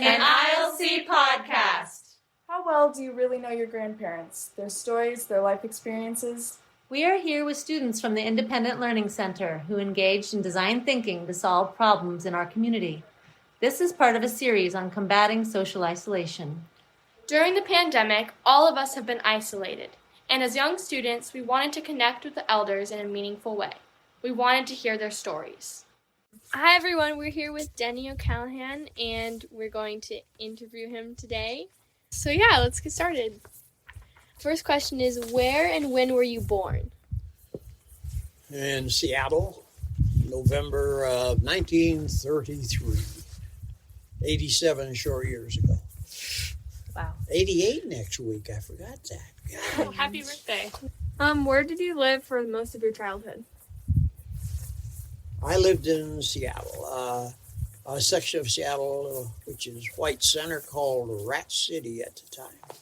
an ILC podcast. How well do you really know your grandparents, their stories, their life experiences? We are here with students from the Independent Learning Center who engaged in design thinking to solve problems in our community. This is part of a series on combating social isolation. During the pandemic, all of us have been isolated, and as young students, we wanted to connect with the elders in a meaningful way. We wanted to hear their stories. Hi everyone, we're here with Denny O'Callahan, and we're going to interview him today. So yeah, let's get started. First question is, where and when were you born? In Seattle, November of 1933. 87 short years ago. Wow. 88 next week, I forgot that. Oh, happy birthday. Where did you live for most of your childhood? I lived in Seattle, a section of Seattle which is white center called Rat City at the time.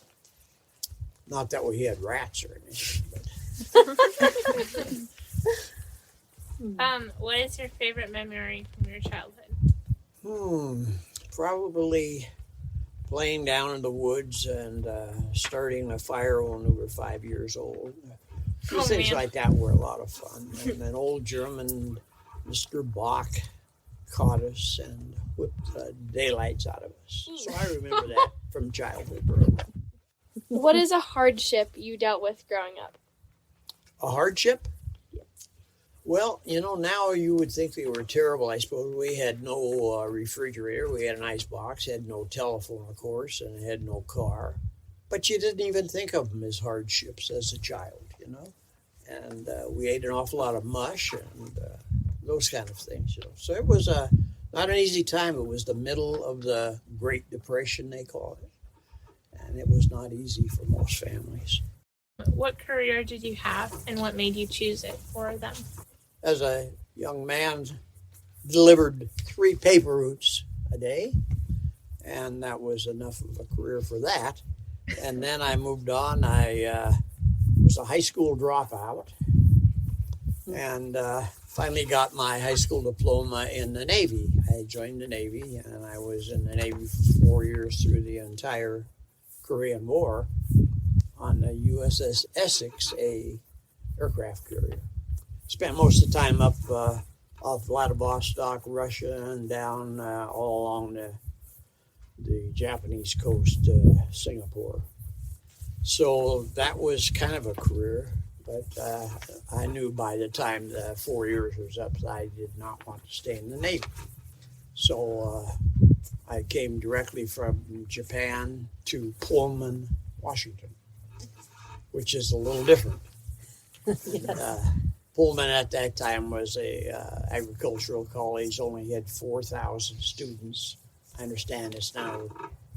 Not that we had rats or anything, but... What is your favorite memory from your childhood? Probably playing down in the woods and starting a fire when we were 5 years old. Things like that were a lot of fun. And an old German, Mr. Bach, caught us and whipped the daylights out of us. So I remember that from childhood. What is a hardship you dealt with growing up? A hardship? Well, now you would think they were terrible, I suppose. We had no refrigerator. We had an ice box, had no telephone, of course, and had no car. But you didn't even think of them as hardships as a child, And we ate an awful lot of mush and those kind of things, So it was not an easy time. It was the middle of the Great Depression, they call it. And it was not easy for most families. What career did you have, and what made you choose it for them? As a young man, delivered 3 paper routes a day, and that was enough of a career for that. And then I moved on. I was a high school dropout, and finally got my high school diploma in the Navy. I joined the Navy, and I was in the Navy for 4 years through the entire Korean War on the USS Essex, a aircraft carrier. Spent most of the time up off Vladivostok, Russia, and down all along the Japanese coast, Singapore. So that was kind of a career, but I knew by the time the 4 years was up that I did not want to stay in the Navy. So I came directly from Japan to Pullman, Washington, which is a little different. Yes. Pullman at that time was a agricultural college, only had 4,000 students. I understand it's now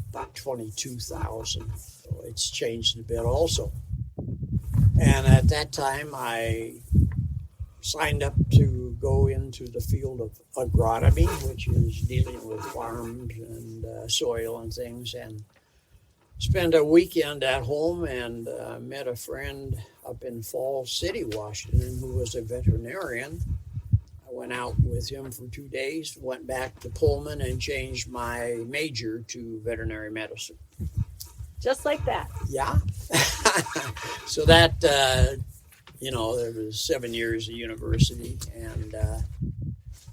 about 22,000, so it's changed a bit also. And at that time, I signed up to go into the field of agronomy, which is dealing with farms and soil and things, and spent a weekend at home and met a friend up in Falls City, Washington, who was a veterinarian. I went out with him for 2 days, went back to Pullman and changed my major to veterinary medicine. Just like that. Yeah. So that, there was 7 years of university and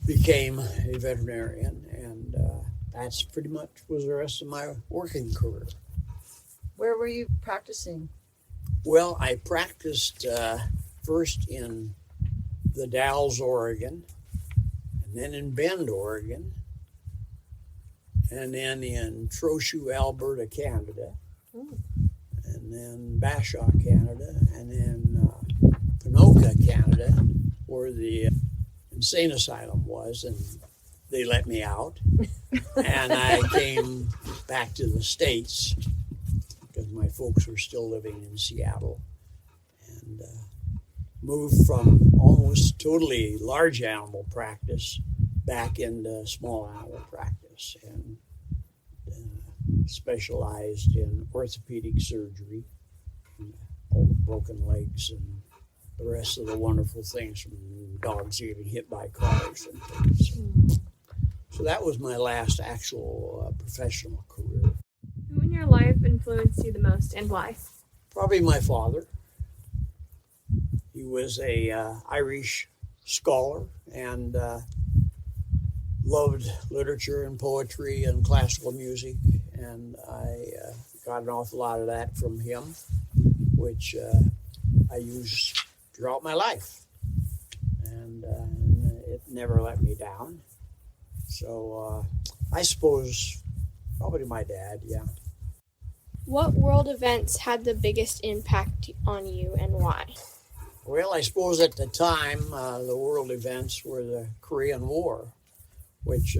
became a veterinarian. And that's pretty much was the rest of my working career. Where were you practicing? Well, I practiced first in the Dalles, Oregon, and then in Bend, Oregon, and then in Trochu, Alberta, Canada, and then Bashaw, Canada, and then Ponoka, Canada, where the insane asylum was, and they let me out. And I came back to the States because my folks were still living in Seattle, and moved from almost totally large animal practice back into small animal practice, and specialized in orthopedic surgery, all the broken legs and the rest of the wonderful things from dogs getting hit by cars and things. So So that was my last actual professional career. Who in your life influenced you the most and why? Probably my father. He was a Irish scholar and loved literature and poetry and classical music, and I got an awful lot of that from him, which I used throughout my life, and it never let me down. So I suppose probably my dad, yeah. What world events had the biggest impact on you and why? Well, I suppose at the time, the world events were the Korean War, which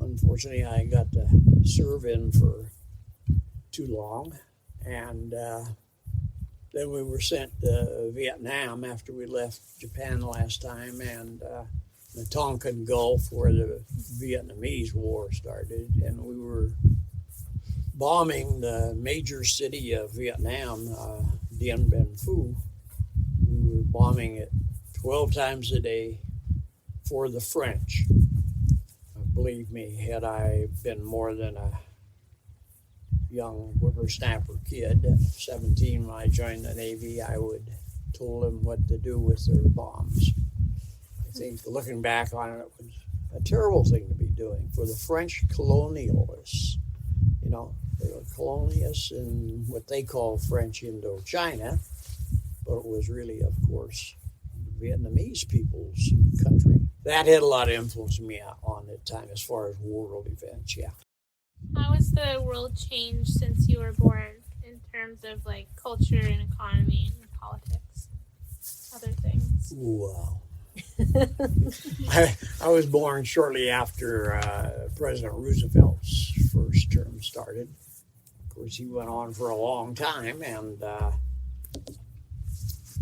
unfortunately I got to serve in for too long. And then we were sent to Vietnam after we left Japan last time, and the Tonkin Gulf, where the Vietnamese War started, and we were bombing the major city of Vietnam, Dien Bien Phu. We were bombing it 12 times a day for the French. Believe me, had I been more than a young whippersnapper kid at 17 when I joined the Navy, I would told them what to do with their bombs. I think looking back on it, it was a terrible thing to be doing for the French colonialists. You know, they were colonialists in what they call French Indochina, but it was really, of course, the Vietnamese people's country. That had a lot of influence on me on that time as far as world events, yeah. How has the world changed since you were born in terms of like culture and economy and politics, other things? Wow. I was born shortly after President Roosevelt's first term started. Of course, he went on for a long time, and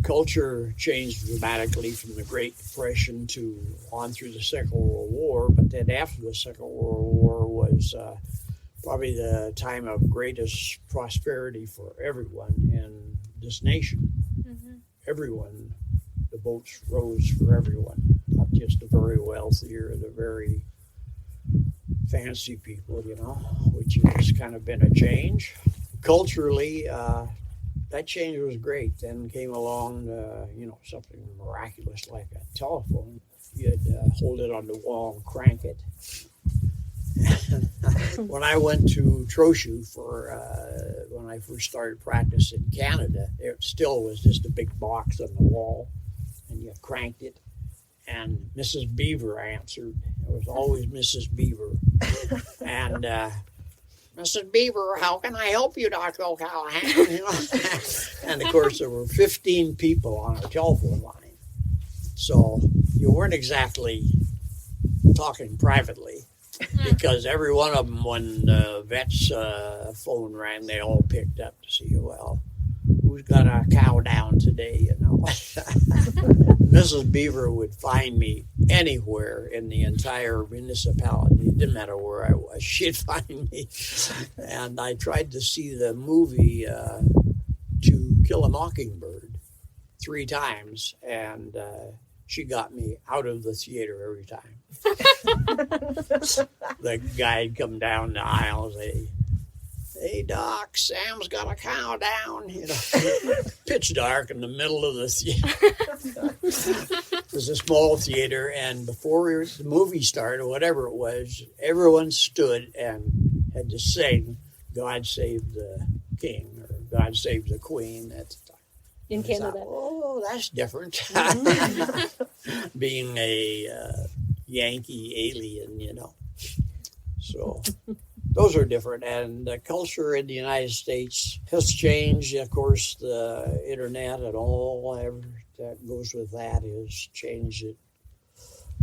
culture changed dramatically from the Great Depression to on through the Second World War. But then after the Second World War was probably the time of greatest prosperity for everyone in this nation. Mm-hmm. Everyone, the boats rose for everyone, not just the very wealthy or the very fancy people, you know, which has kind of been a change. Culturally, that change was great. Then came along, something miraculous like a telephone. You'd hold it on the wall and crank it. When I went to Trochu when I first started practice in Canada, it still was just a big box on the wall, and you cranked it, and Mrs. Beaver answered. It was always Mrs. Beaver. And Mrs. Beaver, how can I help you, Dr. O'Callahan? And of course, there were 15 people on a telephone line. So you weren't exactly talking privately, because every one of them, when the vet's phone rang, they all picked up to see, well, who's got a cow down today, you know. Mrs. Beaver would find me anywhere in the entire municipality. It didn't matter where I was. She'd find me. And I tried to see the movie To Kill a Mockingbird 3 times, and she got me out of the theater every time. The guy'd come down the aisle and say, hey, Doc, Sam's got a cow down. You know, pitch dark in the middle of the theater. It was a small theater, and before the movie started, or whatever it was, everyone stood and had to sing God Save the King or God Save the Queen at the time. In Canada. Thought, oh, that's different. Being a Yankee alien, you know. So those are different. And the culture in the United States has changed. Of course, the internet and all that goes with that has changed it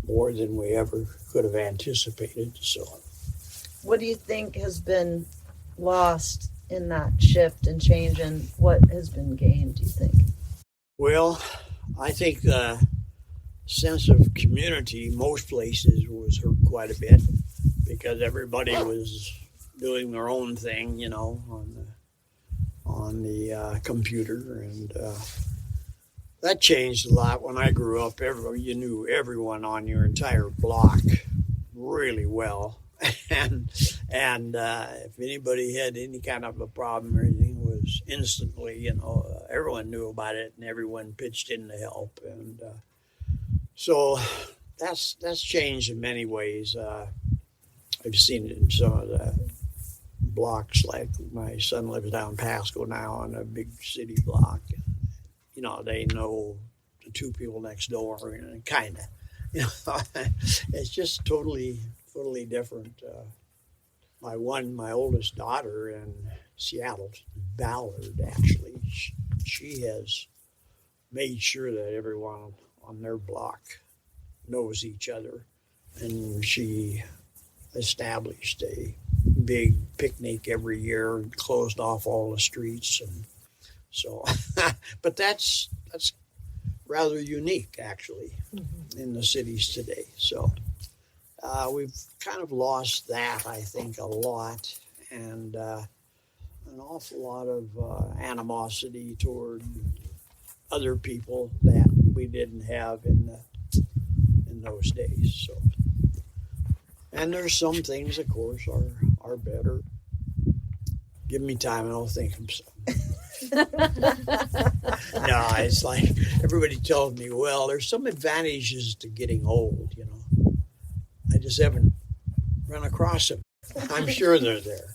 more than we ever could have anticipated. So, what do you think has been lost in that shift and change, and what has been gained, do you think? Well, I think the sense of community most places was hurt quite a bit because everybody was doing their own thing, you know, on the computer, and that changed a lot. When I grew up, you knew everyone on your entire block, really well. and if anybody had any kind of a problem or anything, it was instantly, everyone knew about it and everyone pitched in to help. And so that's changed in many ways. I've seen it in some of the blocks, like my son lives down Pasco now on a big city block. They know the two people next door, and kind of, it's just totally different. My oldest daughter in Seattle, Ballard, actually, she has made sure that everyone on their block knows each other, and she established a big picnic every year and closed off all the streets, and so but that's rather unique, actually, in the cities today. So we've kind of lost that, I think, a lot, and an awful lot of animosity toward other people that we didn't have in those days. So, and there's some things, of course, are better. Give me time and I'll think of some. No, it's like everybody tells me, well, there's some advantages to getting old, I just haven't run across them. I'm sure they're there.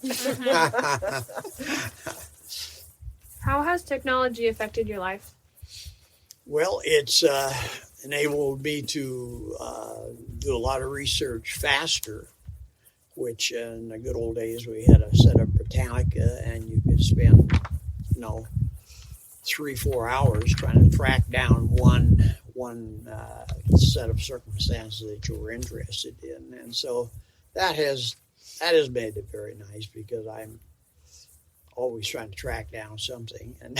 How has technology affected your life? Well, it's enabled me to do a lot of research faster, which in the good old days we had a set of Britannica, and you could spend 3-4 hours trying to track down one set of circumstances that you were interested in. And so that has made it very nice, because I'm always trying to track down something and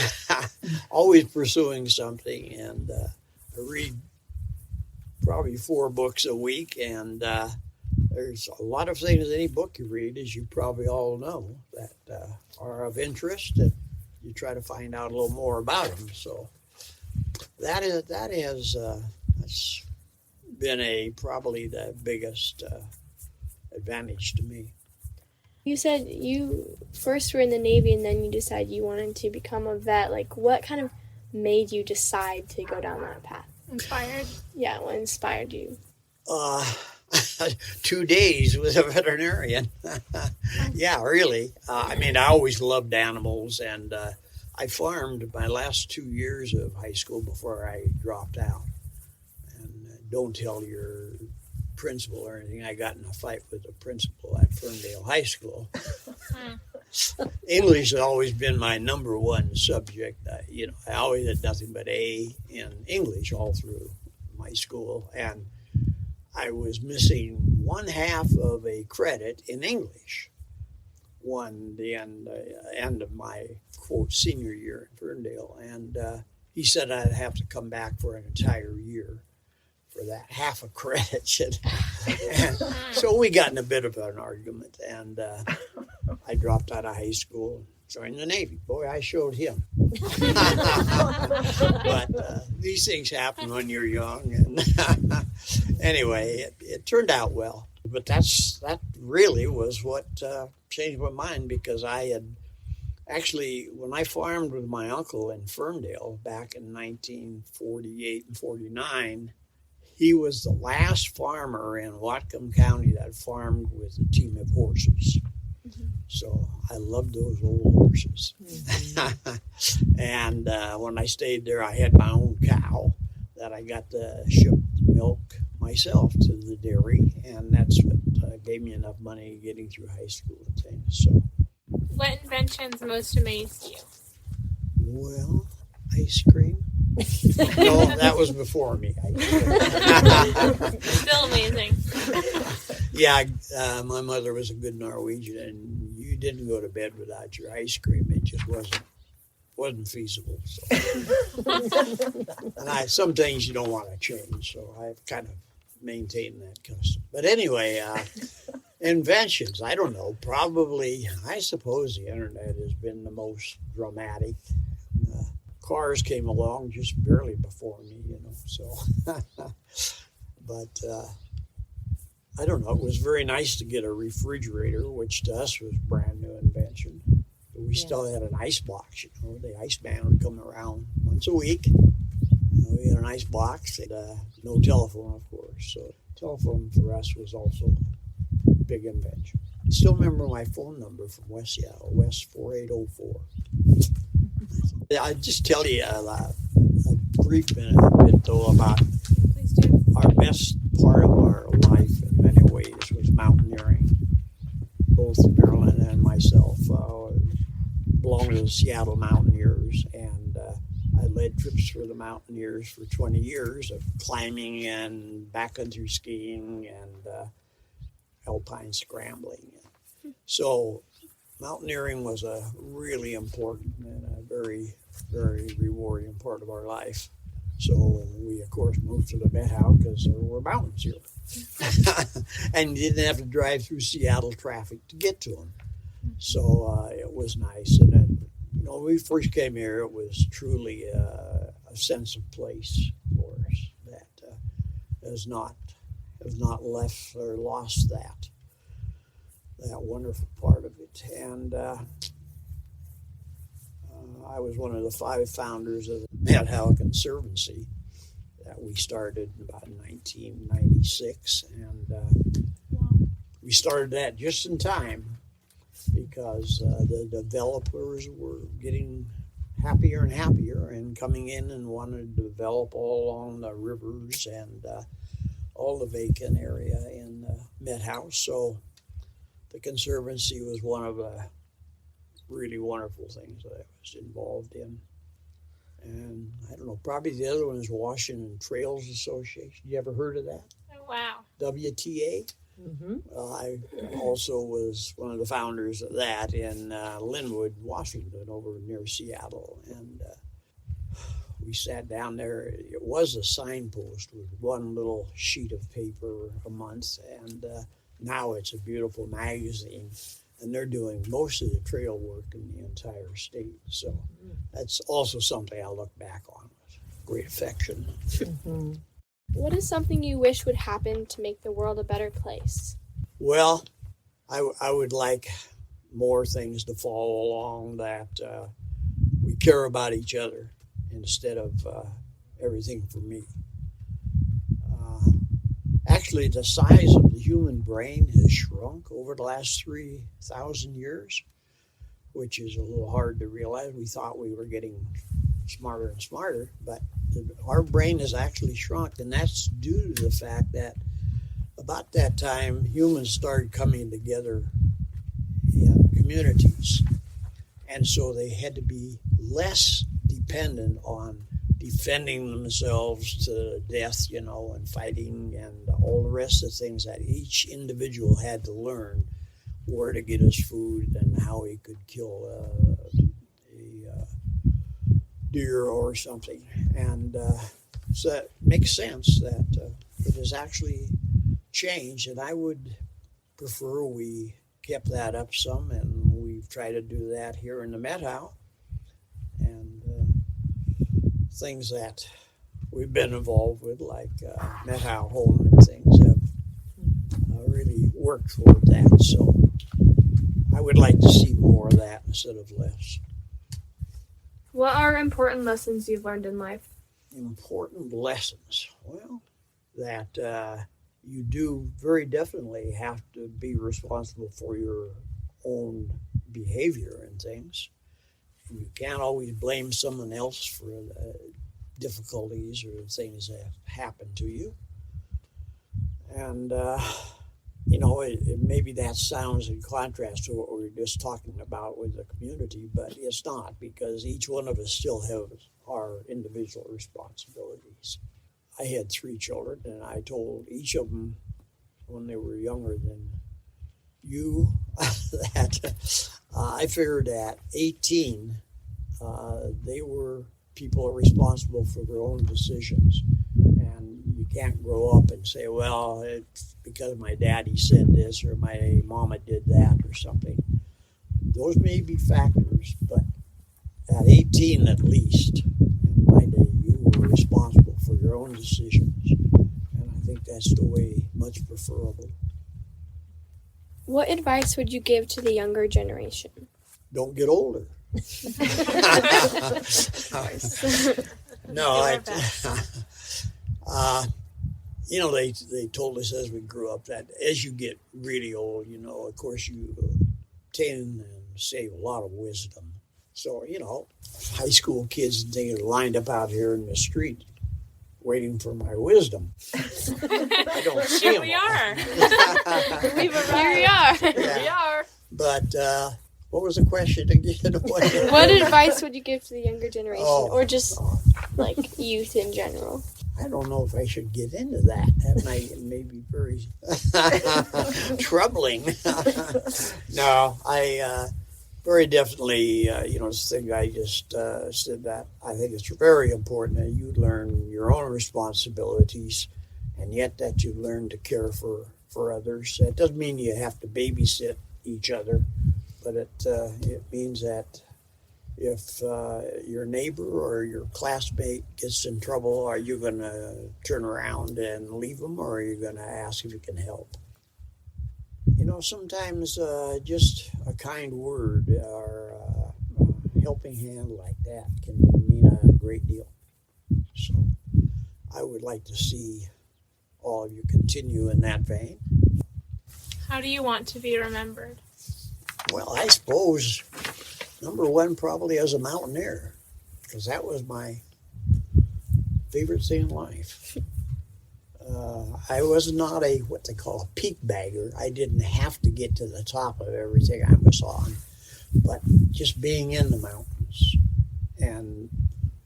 always pursuing something. And I read probably 4 books a week, and there's a lot of things in any book you read, as you probably all know, that are of interest, and you try to find out a little more about them. So that's been probably the biggest advantage to me. You said you first were in the Navy and then you decided you wanted to become a vet. Like, what kind of made you decide to go down that path? Inspired. Yeah, what inspired you? 2 days with a veterinarian. Yeah, really. I always loved animals, and I farmed my last 2 years of high school before I dropped out. And don't tell your principal or anything, I got in a fight with the principal at Ferndale High School. English has always been my number one subject. I always had nothing but A in English all through my school, and I was missing 1/2 of a credit in English. The end of my, quote, senior year in Ferndale, and he said I'd have to come back for an entire year for that 1/2 a credit. And so we got in a bit of an argument, and I dropped out of high school and joined the Navy. Boy, I showed him. But these things happen when you're young. And anyway, it turned out well. But that really was what changed my mind, because I had actually, when I farmed with my uncle in Ferndale back in 1948 and 49, he was the last farmer in Whatcom County that farmed with a team of horses. So I loved those old horses. And when I stayed there, I had my own cow that I got to ship milk myself to the dairy, and that's what gave me enough money getting through high school and things. So, What inventions most amazed you? well, ice cream. No, that was before me. Still amazing. Yeah, my mother was a good Norwegian, and you didn't go to bed without your ice cream. It just wasn't feasible. So. And some things you don't want to change, so I've kind of maintained that custom. But anyway, inventions, I don't know, probably, I suppose the internet has been the most dramatic. Cars came along just barely before me, so. But I don't know, it was very nice to get a refrigerator, which to us was a brand new invention. But we still had an ice box, you know. The iceman would come around once a week. You know, we had an ice box, and no telephone, of course. So telephone for us was also a big invention. I still remember my phone number from West Seattle, West 4804. I'll just tell you a brief bit though about Please do. our best part of our life in many ways was mountaineering. Both Marilyn and myself belonged to the Seattle Mountaineers, and I led trips for the Mountaineers for 20 years of climbing and backcountry skiing and alpine scrambling. So mountaineering was a really important and a very, very rewarding part of our life. So we, of course, moved to the Methow because there were mountains here. And you didn't have to drive through Seattle traffic to get to them. So it was nice. And then, you know, when we first came here, it was truly a sense of place for us that has not left or lost that wonderful part of it. And I was one of the 5 founders of the Methow Conservancy that we started about 1996. And we started that just in time because the developers were getting happier and happier and coming in and wanted to develop all along the rivers and all the vacant area in Methow. So the Conservancy was one of the really wonderful things that I was involved in. And I don't know, probably the other one is Washington Trails Association. You ever heard of that? Oh, wow. WTA? Mm-hmm. Well, I also was one of the founders of that in Linwood, Washington, over near Seattle. And we sat down there. It was a signpost with one little sheet of paper a month. And now it's a beautiful magazine. And they're doing most of the trail work in the entire state. So that's also something I look back on with great affection. Mm-hmm. What is something you wish would happen to make the world a better place? Well, I would like more things to follow along that we care about each other instead of everything for me. Actually, the size of the human brain has shrunk over the last 3,000 years, which is a little hard to realize. We thought we were getting smarter and smarter, but our brain has actually shrunk, and that's due to the fact that about that time, humans started coming together in communities, and so they had to be less dependent on defending themselves to death, you know, and fighting and all the rest of the things that each individual had to learn where to get his food and how he could kill a deer or something. And so it makes sense that it has actually changed, and I would prefer we kept that up some, and we've tried to do that here in the Methow. And things that we've been involved with, like Methow Home and things, have really worked toward that. So I would like to see more of that instead of less. What are important lessons you've learned in life? Important lessons. Well, that you do very definitely have to be responsible for your own behavior and things. And you can't always blame someone else for the difficulties or the things that happen to you. And, you know, maybe that sounds in contrast to what we were just talking about with the community, but it's not, because each one of us still has our individual responsibilities. I had 3 children, and I told each of them when they were younger than you that I figured at 18 they were people responsible for their own decisions, and you can't grow up and say, well, it's because my daddy said this or my mama did that or something. Those may be factors, but at 18 at least, in my day, you were responsible for your own decisions, and I think that's the way much preferable. What advice would you give to the younger generation? Don't get older. No, they told us as we grew up that as you get really old, of course you obtain and save a lot of wisdom. So, high school kids and things are lined up out here in the street waiting for my wisdom. I don't see them. We are. We've arrived. Here we are. Yeah. We are. But what was the question again? What advice would you give to the younger generation, or just Oh. like youth in general? I don't know if I should get into that. That may be very troubling. No, I very definitely, this thing I just said that I think it's very important that you learn your own responsibilities, and yet that you learn to care for others. It doesn't mean you have to babysit each other, but it means that if your neighbor or your classmate gets in trouble, are you going to turn around and leave them, or are you going to ask if you can help? Sometimes just a kind word or a helping hand like that can mean a great deal. So I would like to see all of you continue in that vein. How do you want to be remembered? Well, I suppose number one probably as a mountaineer, because that was my favorite thing in life. I was not what they call a peak bagger. I didn't have to get to the top of everything I was on, but just being in the mountains and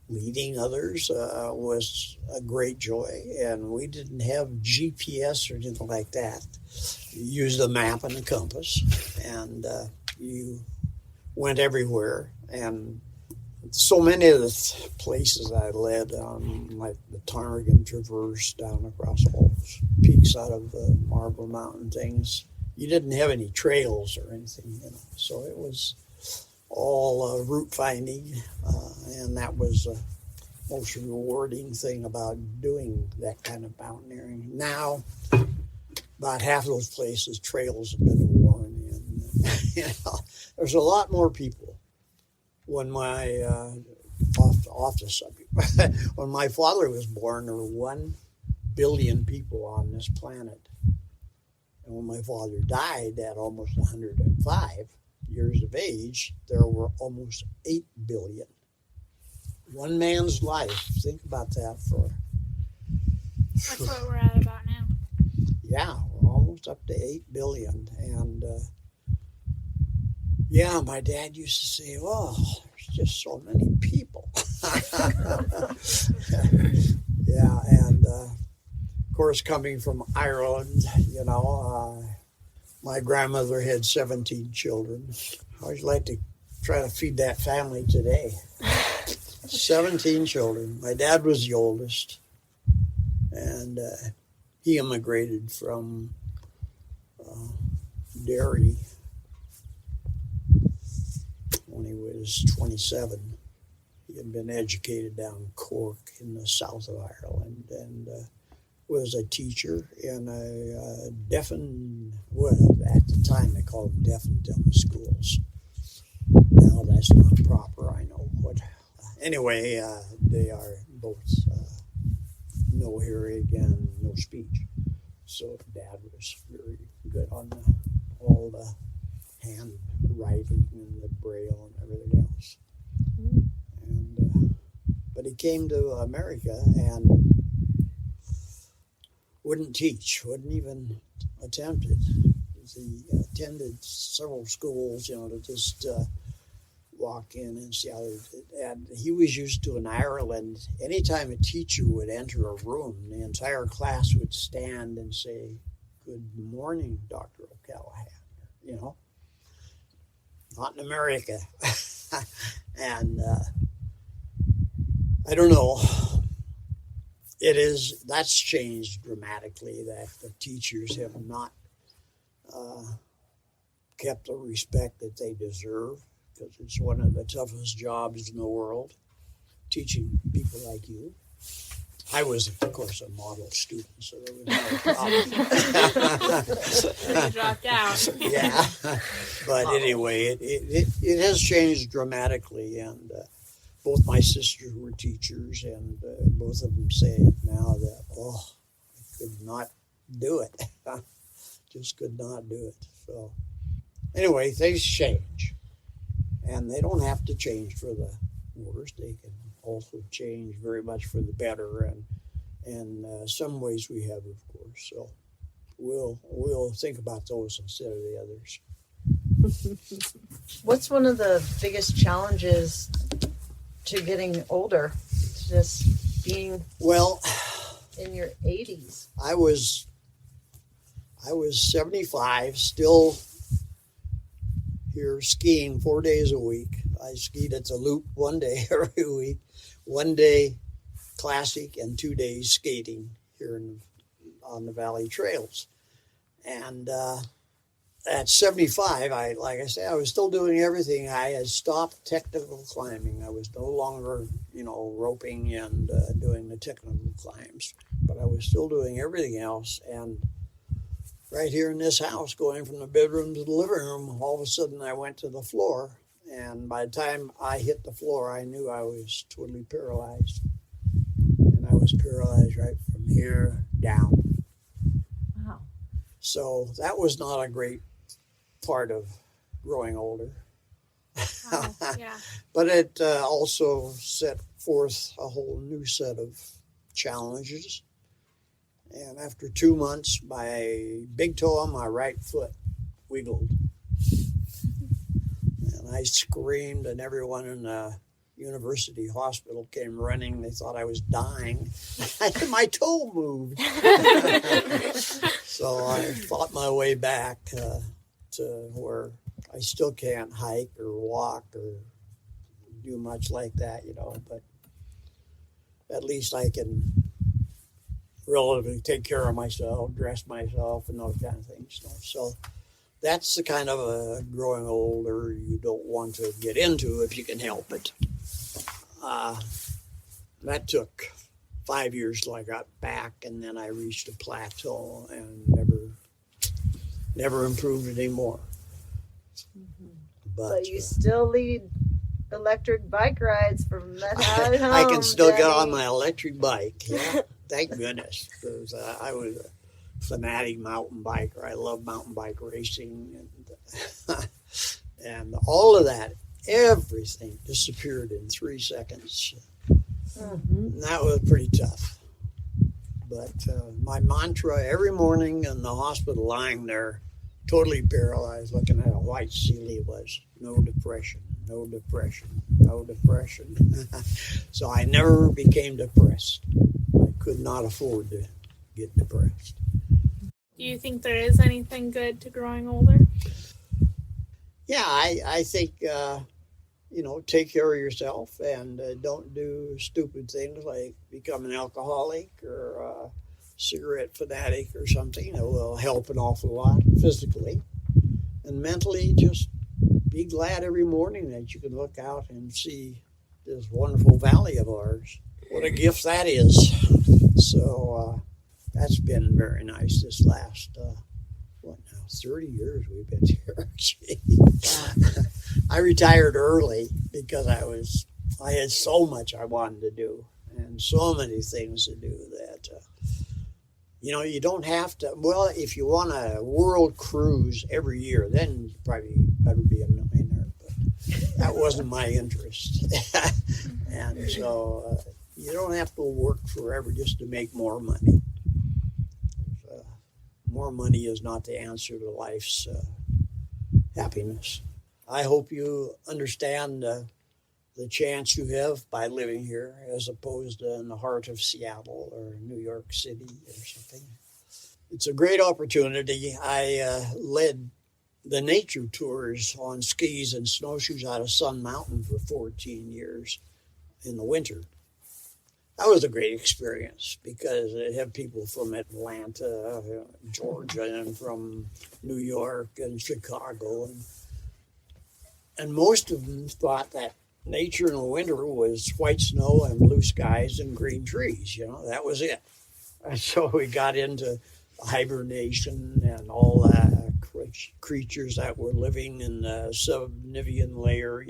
leading others was a great joy. And we didn't have GPS or anything like that. You used a map and a compass, and you went everywhere. And so many of the places I led on, like the Ptarmigan Traverse down across all those peaks out of the Marble Mountain things, you didn't have any trails or anything, So it was all route finding, and that was the most rewarding thing about doing that kind of mountaineering. Now, about half of those places, trails have been worn, and there's a lot more people. When my off the subject, when my father was born, there were 1 billion people on this planet, and when my father died at almost 105 years of age, there were almost 8 billion. One man's life. Think about that That's what we're at about now. Yeah, we're almost up to 8 billion, and. Yeah, my dad used to say, "Oh, there's just so many people." Yeah, and of course, coming from Ireland, my grandmother had 17 children. I always like to try to feed that family today. 17 children. My dad was the oldest, and he immigrated from Derry when he was 27. He had been educated down in Cork in the south of Ireland, and was a teacher in a deaf and, well, at the time they called them deaf and dumb schools. Now that's not proper, I know. But anyway, they are both no hearing and no speech. So Dad was very good on all the handwriting and the braille and everything else. And but he came to America and wouldn't teach, wouldn't even attempt it. He attended several schools, to just walk in and see how they did. And he was used to in Ireland, anytime a teacher would enter a room, the entire class would stand and say, "Good morning, Dr. O'Callahan," Not in America. And I don't know. That's changed dramatically, that the teachers have not kept the respect that they deserve, because it's one of the toughest jobs in the world, teaching people like you. I was, of course, a model student, so there was no problem. You dropped out. Yeah, but anyway, it has changed dramatically, and both my sisters were teachers, and both of them say now that, I could not do it. Just could not do it. So anyway, things change, and they don't have to change for the worse. They can also change very much for the better, and some ways we have, of course. So we'll think about those instead of the others. What's one of the biggest challenges to getting older? Just being in your 80s. I was 75, still here skiing 4 days a week. I skied at the Loop one day every week, 1 day classic and 2 days skating here on the Valley Trails. And at 75, like I said, I was still doing everything. I had stopped technical climbing. I was no longer, roping and doing the technical climbs, but I was still doing everything else. And right here in this house, going from the bedroom to the living room, all of a sudden I went to the floor. And by the time I hit the floor, I knew I was totally paralyzed. And I was paralyzed right from here down. Wow. So that was not a great part of growing older. Wow. Yeah. But it also set forth a whole new set of challenges. And after 2 months, my big toe on my right foot wiggled. And I screamed, and everyone in the university hospital came running. They thought I was dying. My toe moved. So I fought my way back to where I still can't hike or walk or do much like that, but at least I can relatively take care of myself, dress myself, and those kind of things. So that's the kind of growing older you don't want to get into if you can help it. That took 5 years till I got back, and then I reached a plateau and never improved anymore. But you still lead electric bike rides from Methow home. I can still get Denny. on my electric bike. Yeah, thank goodness, because I was a fanatic mountain biker. I love mountain bike racing, and all of that, everything disappeared in 3 seconds. And that was pretty tough. But my mantra every morning in the hospital, lying there, totally paralyzed, looking at a white ceiling, was no depression, no depression, no depression. So I never became depressed. I could not afford to get depressed. Do you think there is anything good to growing older? Yeah, I think, take care of yourself and don't do stupid things like become an alcoholic or a cigarette fanatic or something. It will help an awful lot physically. And mentally, just be glad every morning that you can look out and see this wonderful valley of ours. What a gift that is. So that's been very nice this last, 30 years we've been here. I retired early because I had so much I wanted to do and so many things to do that, you don't have to. Well, if you want a world cruise every year, then you probably better be a millionaire, but that wasn't my interest. And so you don't have to work forever just to make more money. More money is not the answer to life's happiness. I hope you understand the chance you have by living here as opposed to in the heart of Seattle or New York City or something. It's a great opportunity. I led the nature tours on skis and snowshoes out of Sun Mountain for 14 years in the winter. That was a great experience because it had people from Atlanta, Georgia, and from New York and Chicago. And most of them thought that nature in the winter was white snow and blue skies and green trees. That was it. And so we got into hibernation and all the creatures that were living in the subnivean layer,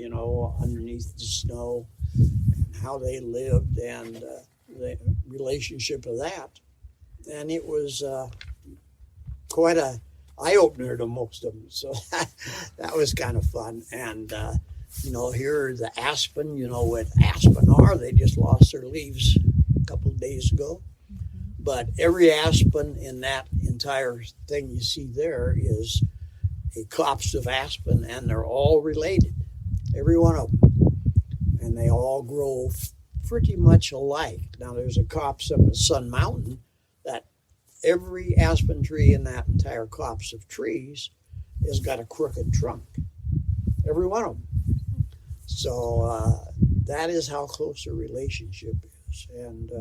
underneath the snow, and how they lived and the relationship of that. And it was quite a eye-opener to most of them. So that was kind of fun. And, here the aspen, what aspen are. They just lost their leaves a couple of days ago. But every aspen in that entire thing you see there is a copse of aspen, and they're all related, every one of them. And they all grow pretty much alike. Now, there's a copse up at Sun Mountain that every aspen tree in that entire copse of trees has got a crooked trunk, every one of them. So that is how close a relationship is. And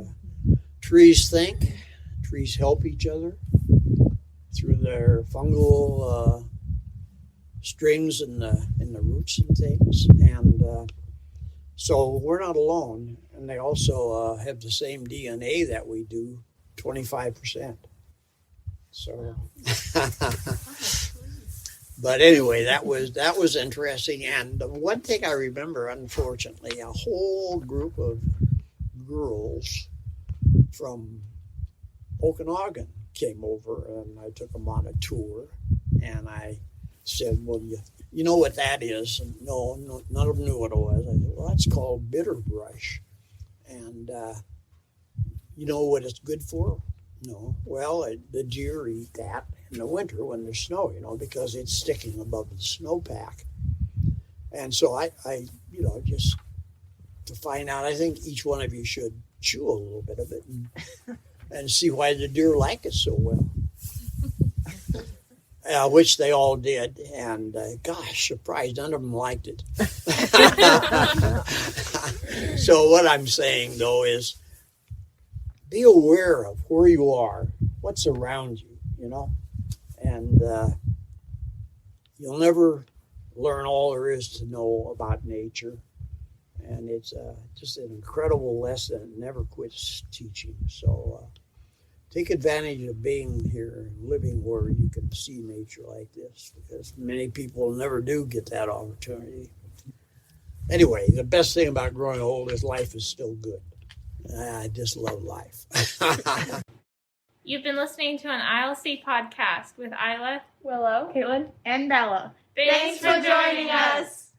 trees think, trees help each other through their fungal strings in the roots and things. And so we're not alone. And they also have the same DNA that we do, 25%. So, but anyway, that was interesting. And the one thing I remember, unfortunately, a whole group of girls from Okanagan came over, and I took them on a tour, and I said, well, you know what that is? And no, none of them knew what it was. I said, well, that's called bitterbrush. And you know what it's good for? No. Well, the deer eat that in the winter when there's snow, because it's sticking above the snowpack. And so I just to find out, I think each one of you should chew a little bit of it and see why the deer like it so well. Which they all did, and gosh, surprised, none of them liked it. So what I'm saying, though, is be aware of where you are, what's around you, and you'll never learn all there is to know about nature, and it's just an incredible lesson. It never quits teaching. So take advantage of being here and living where you can see nature like this, because many people never do get that opportunity. Anyway, the best thing about growing old is life is still good. I just love life. You've been listening to an ILC podcast with Isla, Willow, Caitlin, and Bella. Thanks for joining us.